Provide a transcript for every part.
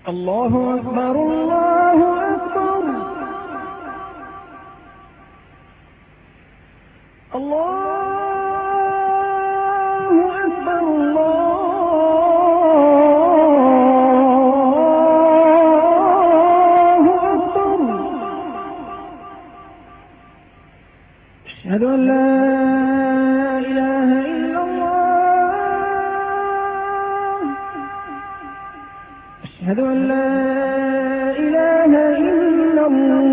الله أكبر الله أكبر الله أكبر الله أكبر أشهد أن لا إله إلا الله أشهد أن لا إله إلا الله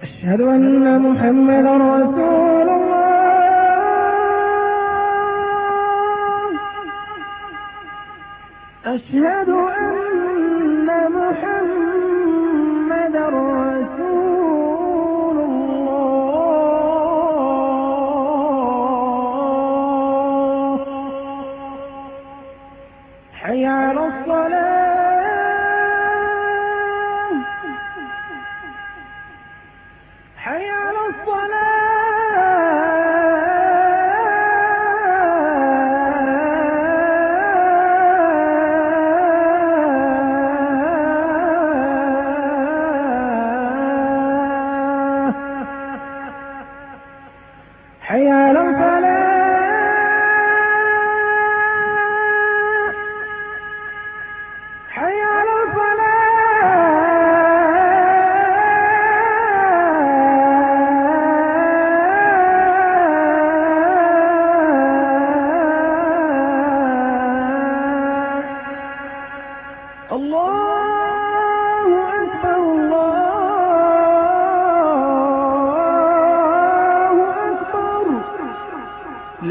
أشهد أن محمدا رسول الله أشهد أن محمدا رسول الله حي على الصلاة حي على الصلاة حي على الفلاح حي على الفلاح الله أكبر الله أكبر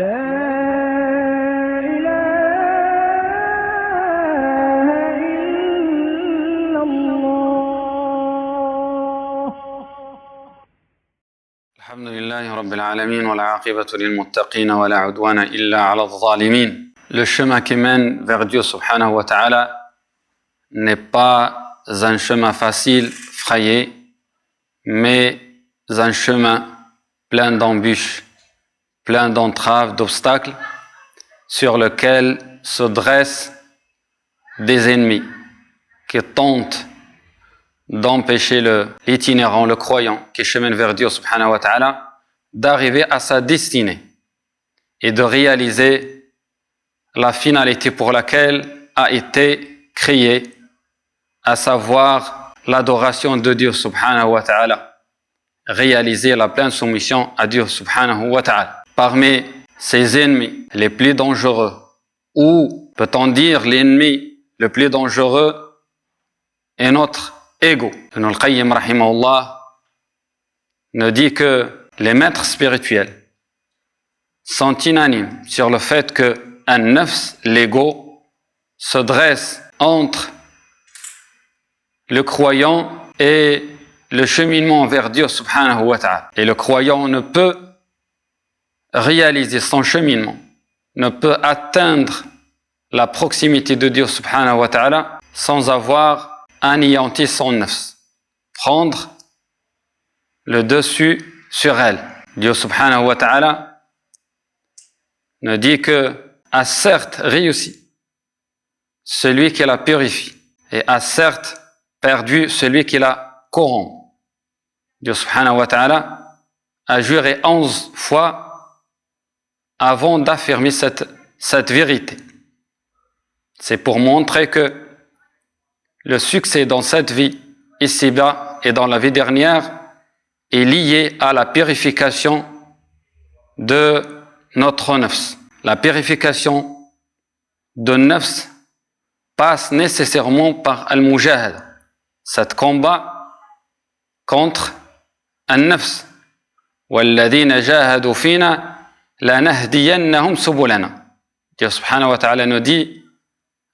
لا إله إلا الله الحمد لله رب العالمين والعاقبة للمتقين ولا عدوان إلا على الظالمين. Le chemin qui mène vers Dieu subhanahu wa ta'ala n'est pas un chemin facile, frayé, mais un chemin plein d'embûches, plein d'entraves, d'obstacles, sur lequel se dressent des ennemis qui tentent d'empêcher l'itinérant, le croyant qui chemine vers Dieu subhanahu wa ta'ala d'arriver à sa destinée et de réaliser la finalité pour laquelle a été créé, à savoir l'adoration de Dieu subhanahu wa ta'ala, réaliser la pleine soumission à Dieu subhanahu wa ta'ala. Parmi ses ennemis les plus dangereux, ou peut-on dire l'ennemi le plus dangereux, est notre ego. Ibn al-Qayyim rahimahullah nous dit que les maîtres spirituels sont unanimes sur le fait que un nafs, l'ego, se dresse entre le croyant et le cheminement vers Dieu subhanahu wa ta'ala. Et le croyant ne peut réaliser son cheminement, ne peut atteindre la proximité de Dieu subhanahu wa ta'ala sans avoir anéanti son nafs, prendre le dessus sur elle. Dieu subhanahu wa ta'ala nous dit que a certes réussi celui qui la purifie et a certes perdu celui qui la corrompt. Dieu subhanahu wa ta'ala a juré 11 fois avant d'affirmer cette vérité. C'est pour montrer que le succès dans cette vie ici-bas et dans la vie dernière est lié à la purification de notre nafs. La purification de nafs passe nécessairement par al-mujahada, cet combat contre al-nafs. وَالَّذِينَ جَاهَدُوا فِينَا لَنَهْدِيَنَّهُمْ سُبُلَنَا. Dieu subhanahu wa ta'ala nous dit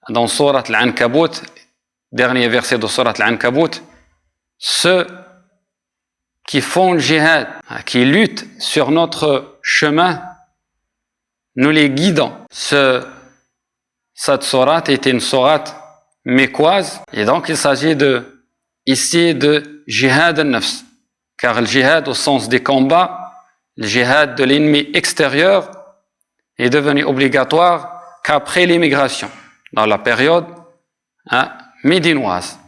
dans Surat Al-Ankabut, dernier verset de Surat Al-Ankabut, ceux qui font le jihad, qui luttent sur notre chemin, nous les guidons. Cette sourate était une sourate mécoise, et donc il s'agit ici de jihad al-nafs, car le jihad au sens des combats le djihad de l'ennemi extérieur est devenu obligatoire qu'après l'immigration, dans la période médinoise.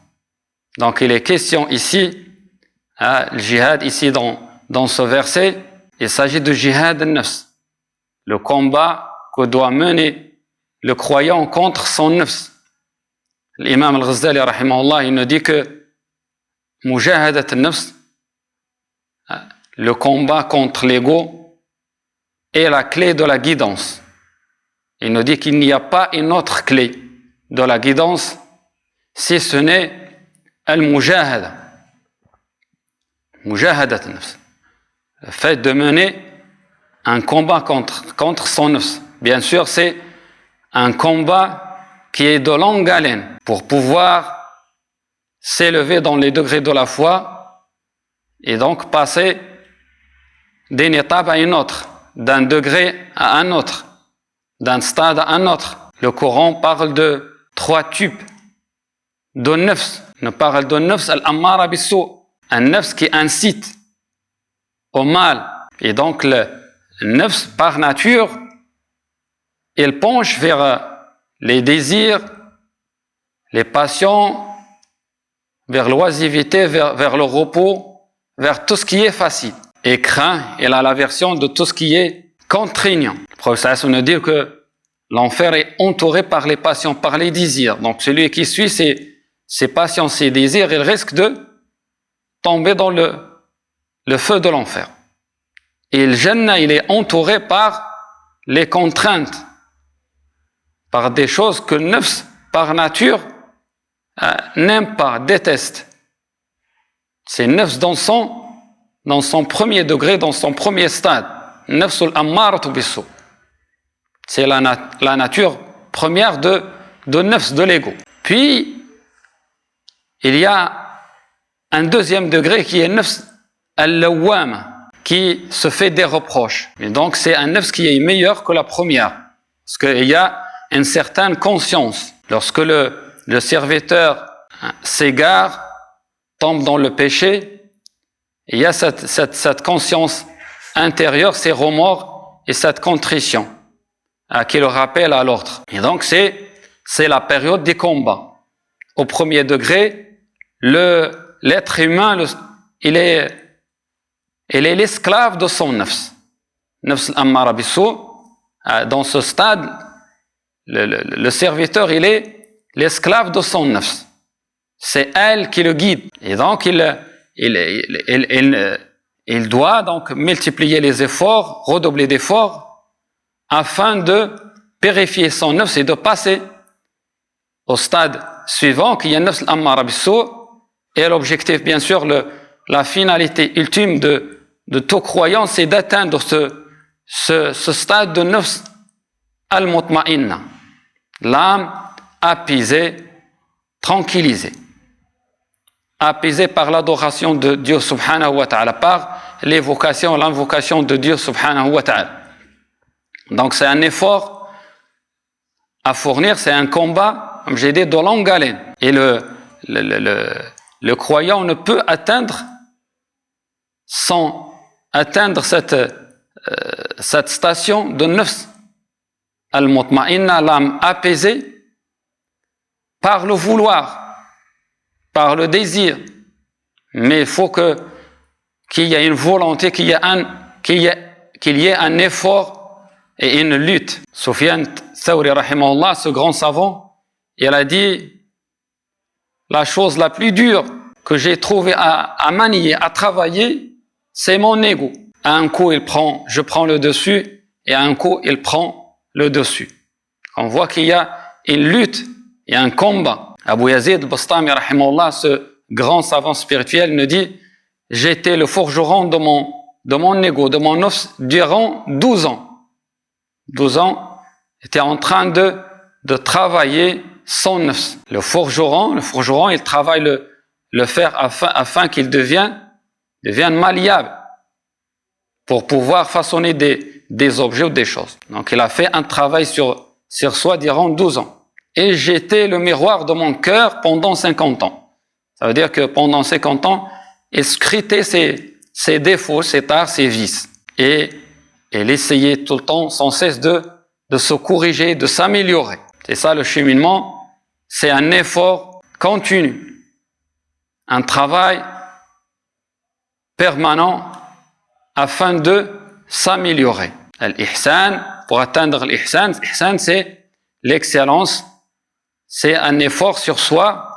Donc il est question ici, le djihad ici dans ce verset, il s'agit de djihad al-nafs, le combat que doit mener le croyant contre son nafs. L'imam al-Ghazali, rahimahullah, il nous dit que mujahadat al-nafs, le combat contre l'ego, est la clé de la guidance. Il nous dit qu'il n'y a pas une autre clé de la guidance si ce n'est al-mujahada. Mujahadat al-nafs. Le fait de mener un combat contre son nafs. Bien sûr, c'est un combat qui est de longue haleine pour pouvoir s'élever dans les degrés de la foi et donc passer d'une étape à une autre, d'un degré à un autre, d'un stade à un autre. Le Coran parle de 3 types de nafs. On parle de nafs al-ammara bis-sou', un nafs qui incite au mal. Et donc le nafs par nature, il penche vers les désirs, les passions, vers l'oisiveté, vers le repos, vers tout ce qui est facile. Et craint, il a l'aversion de tout ce qui est contraignant. Le prophète nous dit que l'enfer est entouré par les passions, par les désirs. Donc celui qui suit ces passions, ces désirs, il risque de tomber dans le feu de l'enfer. Et le Jannah, il est entouré par les contraintes, par des choses que le nafs, par nature, n'aime pas, déteste. C'est nafs dans son premier degré, dans son premier stade. Nafsul ammaratu bis-sou'. C'est la nature première de nafs, de l'ego. Puis, il y a un deuxième degré qui est nafs al-lawwama, qui se fait des reproches. Et donc, c'est un nafs qui est meilleur que la première. Parce qu'il y a une certaine conscience. Lorsque le serviteur s'égare, tombe dans le péché, il y a cette conscience intérieure, ces remords et cette contrition qui le rappelle à l'ordre. Et donc, c'est la période des combats. Au premier degré, l'être humain, il est l'esclave de son nafs. Nafs al-ammara bis-sou'. Dans ce stade, le serviteur, il est l'esclave de son nafs. C'est elle qui le guide. Et donc, il doit donc multiplier les efforts, redoubler d'efforts, afin de purifier son nafs et de passer au stade suivant, qui est nafs al-ammara bis-sou'. Et l'objectif, bien sûr, la finalité ultime de tout croyant, c'est d'atteindre ce stade de nafs al-mutma'inna, l'âme apaisée, tranquillisée, apaisée par l'adoration de Dieu subhanahu wa ta'ala, par l'invocation de Dieu subhanahu wa ta'ala. Donc c'est un effort à fournir, c'est un combat, comme j'ai dit, de longue haleine. Et le croyant ne peut atteindre sans atteindre cette station de nafs al-mutma'inna, l'âme apaisée, par le vouloir, par le désir. Mais il faut qu'il y ait une volonté, qu'il y ait un effort et une lutte. Sufyan Thawri, rahimahullah, ce grand savant, il a dit: la chose la plus dure que j'ai trouvé à manier, à travailler, c'est mon ego. À un coup, je prends le dessus, et à un coup, il prend le dessus. On voit qu'il y a une lutte, il y a un combat. Abu Yazid al-Bastami, rahimahullah, ce grand savant spirituel, nous dit: j'étais le forgeron de mon ego, de mon nafs, durant 12 ans. 12 ans, j'étais en train de travailler son nafs. Le forgeron, il travaille le fer afin qu'il devienne malléable, pour pouvoir façonner des objets ou des choses. Donc il a fait un travail sur soi durant 12 ans. Et j'étais le miroir de mon cœur pendant 50 ans. Ça veut dire que pendant 50 ans, il scrutait ses défauts, ses tares, ses vices. et il essayait tout le temps, sans cesse, de se corriger, de s'améliorer. C'est ça le cheminement, c'est un effort continu, un travail permanent afin de s'améliorer. L'ihsan, pour atteindre l'ihsan, l'ihsan c'est l'excellence, c'est un effort sur soi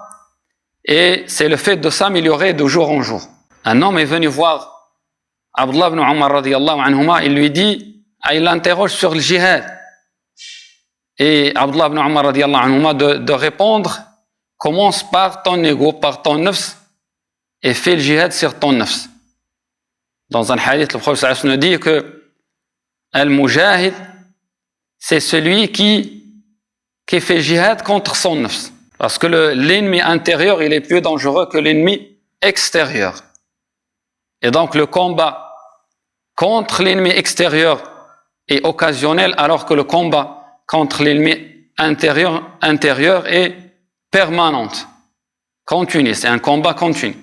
et c'est le fait de s'améliorer de jour en jour. Un homme est venu voir Abdullah ibn Umar radiyallahu anhuma, il lui dit, il l'interroge sur le jihad. Et Abdullah ibn Umar radiyallahu anhuma de répondre, commence par ton ego, par ton nafs et fais le jihad sur ton nafs. Dans un hadith, le prophète sallallahu alayhi wa sallam dit que Al-Mujahid, c'est celui qui fait jihad contre son nafs. Parce que l'ennemi intérieur, il est plus dangereux que l'ennemi extérieur. Et donc le combat contre l'ennemi extérieur est occasionnel, alors que le combat contre l'ennemi intérieur est permanent, continu. C'est un combat continu.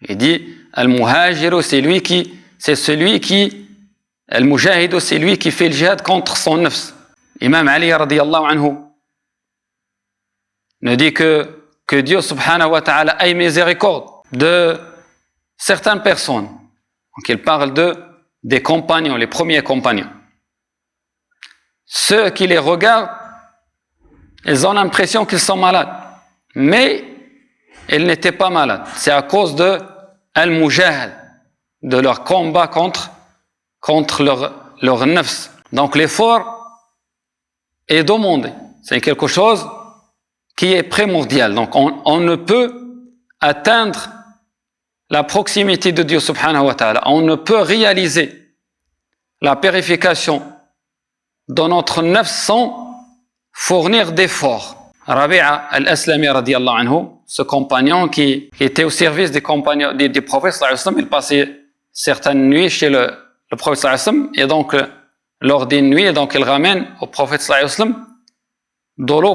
Il dit Al-Muhajiru, c'est celui qui Al-Mujahidu, c'est lui qui fait le jihad contre son nafs. Imam Ali radiyallahu anhu nous dit que Dieu subhanahu wa ta'ala ait miséricorde de certaines personnes. Donc il parle des compagnons, les premiers compagnons. Ceux qui les regardent, ils ont l'impression qu'ils sont malades. Mais ils n'étaient pas malades. C'est à cause de Al-Mujahid, de leur combat contre leur nafs. Donc l'effort est demandé. C'est quelque chose qui est primordial. Donc on ne peut atteindre la proximité de Dieu subhanahu wa ta'ala. On ne peut réaliser la purification de notre nafs sans fournir d'efforts. Rabi'a al-Aslami radiyallahu anhu, ce compagnon qui était au service des compagnons du prophète sallallahu alayhi wa sallam, il passait certaines nuits chez le prophète sallallahu alayhi wa sallam, et donc lors des nuits, donc il ramène au prophète sallallahu alayhi wa sallam de l'eau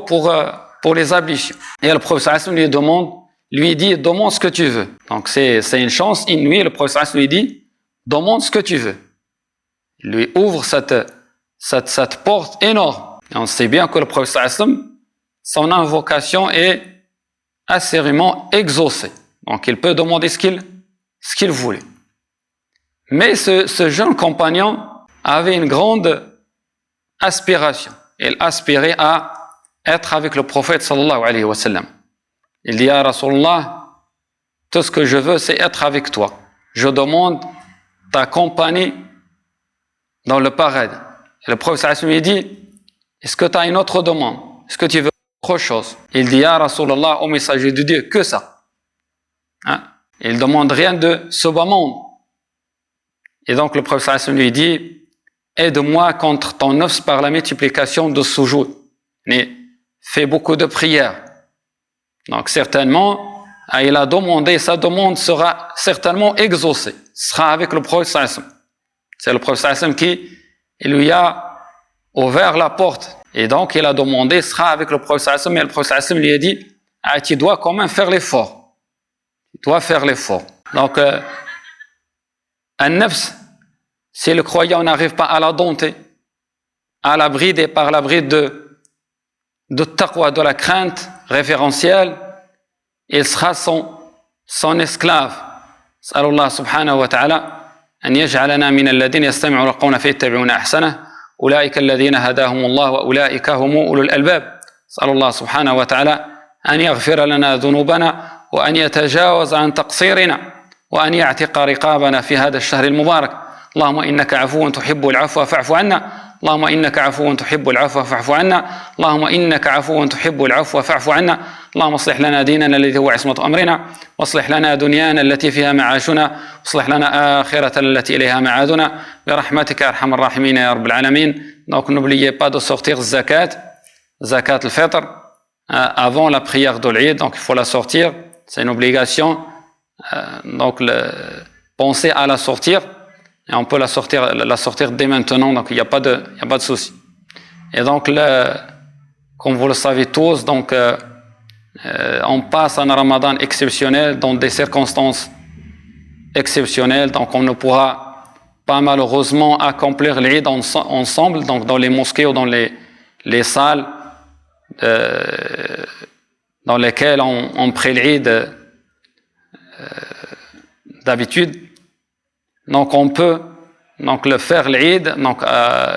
pour les ablutions. Et le prophète sallallahu alayhi wa sallam lui dit demande ce que tu veux. Donc c'est une chance, une nuit, le prophète sallallahu alayhi wa sallam lui dit demande ce que tu veux. Il lui ouvre cette porte énorme. Et on sait bien que le prophète sallallahu alayhi wa sallam, son invocation est assurément exaucée. Donc il peut demander ce qu'il voulait. Mais ce jeune compagnon avait une grande aspiration. Il aspirait à être avec le prophète sallallahu alayhi wa sallam. Il dit à Rasulullah, tout ce que je veux, c'est être avec toi. Je demande ta compagnie dans le paradis. Et le prophète sallallahu alayhi wa sallam dit, est-ce que tu as une autre demande? Est-ce que tu veux autre chose? Il dit à Rasulullah, au messager de Dieu, que ça. Il ne demande rien de ce bas monde. Et donc le prophète sallallahu alayhi wa sallam lui dit, aide-moi contre ton nafs par la multiplication de soujoud. Fais beaucoup de prières. Donc certainement, il a demandé, sa demande sera certainement exaucée. Sera avec le prophète sallallahu alayhi wa sallam. C'est le prophète sallallahu alayhi wa sallam qui lui a ouvert la porte. Et donc il a demandé, sera avec le prophète sallallahu alayhi wa sallam. Mais le prophète sallallahu alayhi wa sallam lui a dit, tu dois quand même faire l'effort. Tu dois faire l'effort. Donc, un nafs, si le croyant n'arrive pas à la dompter, à la brider par la bride de taqwa, de la crainte référentielle, il sera son esclave. Sallallahu subhanahu wa ta'ala an yaj'alana min alladhina yastami'una al-qawla fayattabi'una ahsana ulaika alladhina hadahum Allah wa ulaika hum ulul albab. Sallallahu subhanahu wa ta'ala an yaghfira lana dhunubana wa an yatajawaza an taqsirina وأن يعتق رقابنا في هذا الشهر المبارك. اللهم إنك عفو تحب العفو فاعف عنا. اللهم إنك عفو تحب العفو فاعف عنا. اللهم إنك عفو تحب العفو فاعف عنا. اللهم اصلح لنا ديننا الذي هو عصمة أمرنا واصلح لنا دنيانا التي فيها معاشنا واصلح لنا آخرة التي إليها معادنا برحمتك يا أرحم الراحمين يا رب العالمين. Donc n'oubliez pas de sortir zakat al-fitr avant la prière de l'Eid. Donc il faut la sortir, c'est une obligation. Donc pensez à la sortir, et on peut la sortir dès maintenant, donc il n'y a pas de souci. Et donc comme vous le savez tous, donc on passe un Ramadan exceptionnel dans des circonstances exceptionnelles, donc on ne pourra pas malheureusement accomplir l'Eid ensemble, donc dans les mosquées ou dans les salles dans lesquelles on prie l'Eid d'habitude. Donc on peut donc le faire l'Eid donc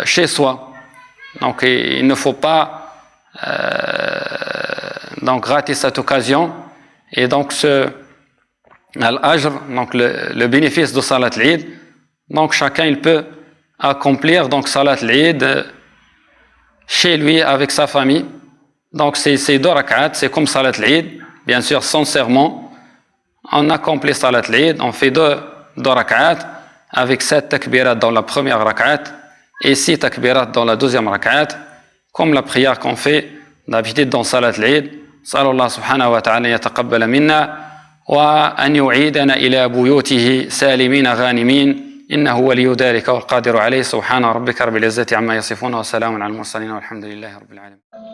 chez soi. Donc il ne faut pas donc rater cette occasion, et donc l'ajr, donc le bénéfice de Salat l'Eid, donc chacun il peut accomplir donc Salat l'Eid chez lui avec sa famille. Donc c'est 2 rak'at, c'est comme Salat l'Eid, bien sûr sans serment. On accomplit Salat l'Eid, on fait 2 rak'at avec 7 takbirat dans la première rak'at et 6 takbirat dans la deuxième rak'at, comme la prière qu'on fait d'habitude dans Salat l'Eid. Sallallahu subhanahu wa ta'ala yataqabbala minna wa an yu'idana ila buyutihi salimin ghanimin innahu waliyyu dhalika wal qadiru alayhi. Subhana rabbika rabbil izzati amma yasifun wa salamun alal mursalin walhamdulillahi rabbil alamin.